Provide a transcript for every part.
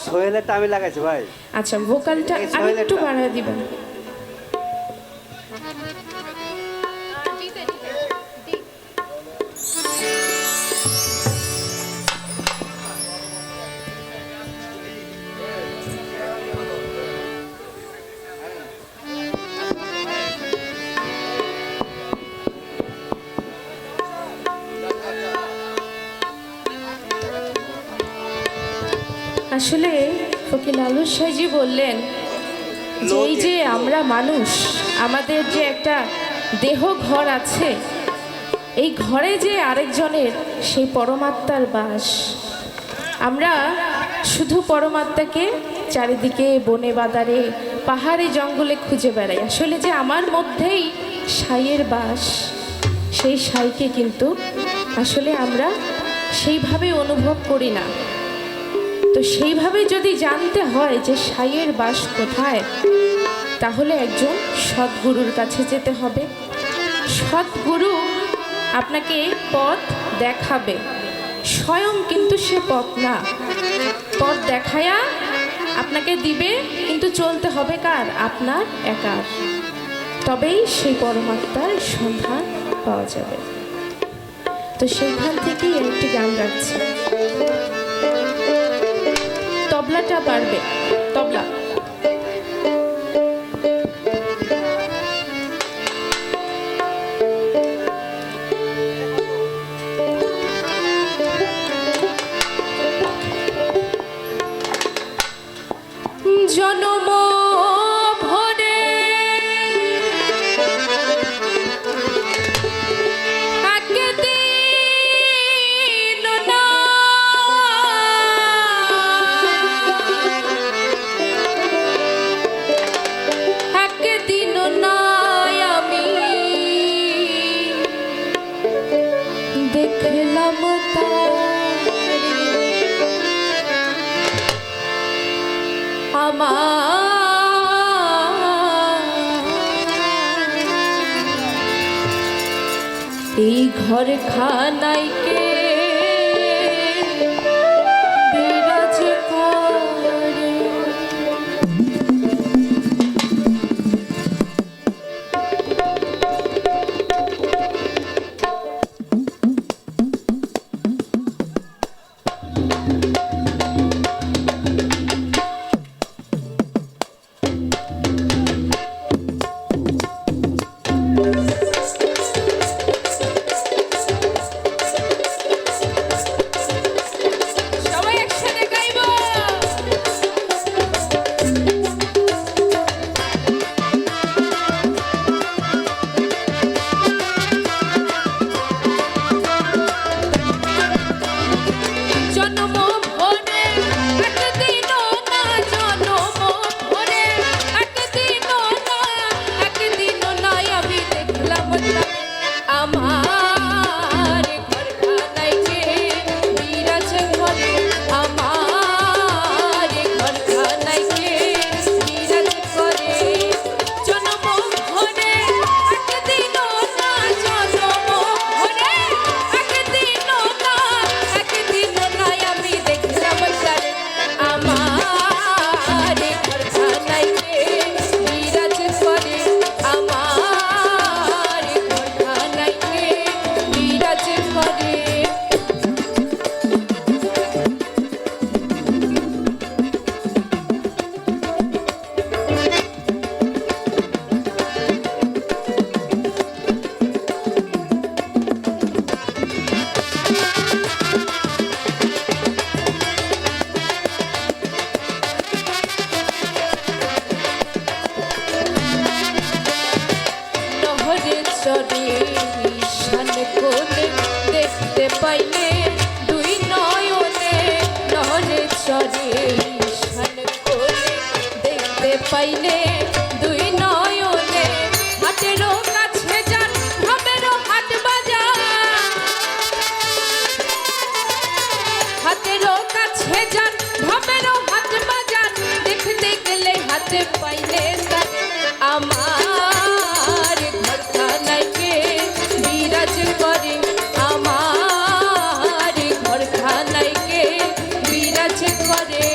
সোহেলেরটা আমি লাগাইছি ভাই। আচ্ছা ভোকালটা আরেকটু বাড়ায় দিবেন। আসলে ফকির লালু সাহেবজি বললেন যে এই যে আমরা মানুষ, আমাদের যে একটা দেহ ঘর আছে, এই ঘরে যে আরেকজনের সেই পরমাত্মার বাস। আমরা শুধু পরমাত্মাকে চারিদিকে বনে বাদারে পাহাড়ে জঙ্গলে খুঁজে বেড়াই, আসলে যে আমার মধ্যেই সাইয়ের বাস, সেই সাইকে কিন্তু আসলে আমরা সেইভাবে অনুভব করি না। তো সেইভাবে যদি জানতে হয় যে সাইয়ের বাস কোথায়, তাহলে একজন সদ্গুরুর কাছে যেতে হবে। সদ্গুরু আপনাকে পথ দেখাবে, স্বয়ং কিন্তু সে পথ না, পথ দেখায়া আপনাকে দিবে, কিন্তু চলতে হবে কার? আপনার একার। তবেই সেই পরমাত্মার সন্ধান পাওয়া যাবে। তো সেইখান থেকেই একটি গান রাখছি। তবলাটা বাড়বে, তবলা। জনম ভরে একদিন না একদিন নাই আমি দেখলাম এই ঘর খানাই কে বিরাজ করে। চরে ঈশান কোণে দেখতে পাইলে দুই নয়নে, নহরে চরে ঈশান কোণে দেখতে পাইলে দুই নয়নে, হাটেরও কাছে যান ভাবেরও হাট বাজার, হাটেরও কাছে যান ভাবেরও হাট বাজার, দেখতে গেলে হাতে পাইলে আমার করে, আমার ঘর খানাইকে বিরাজ করে।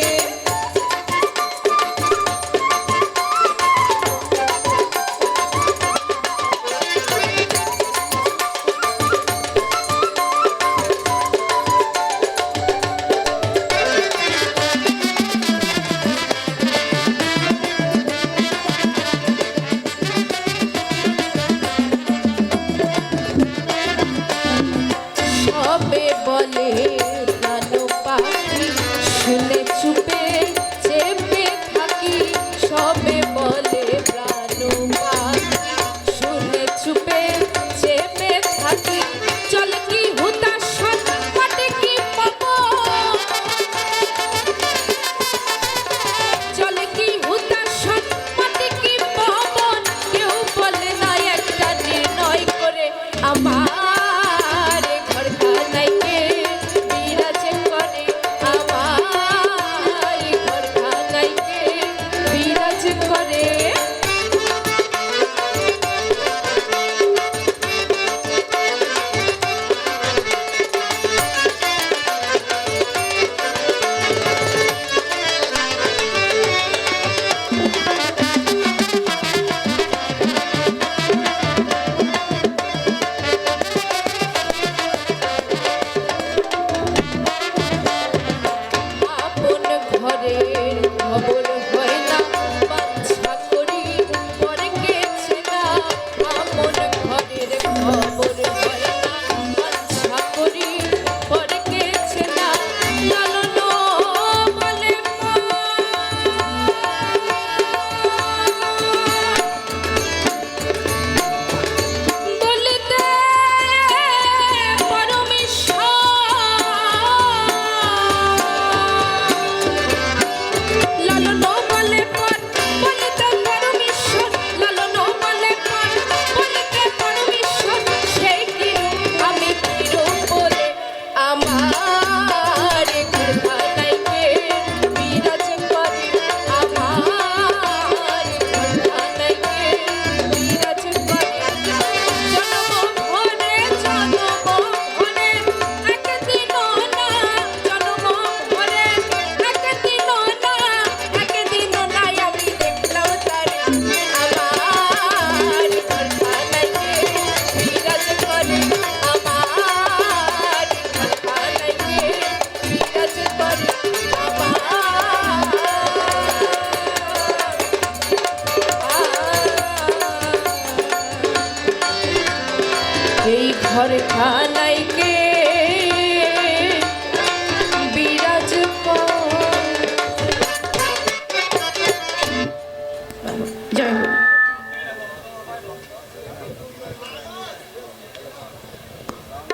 ঘরখানা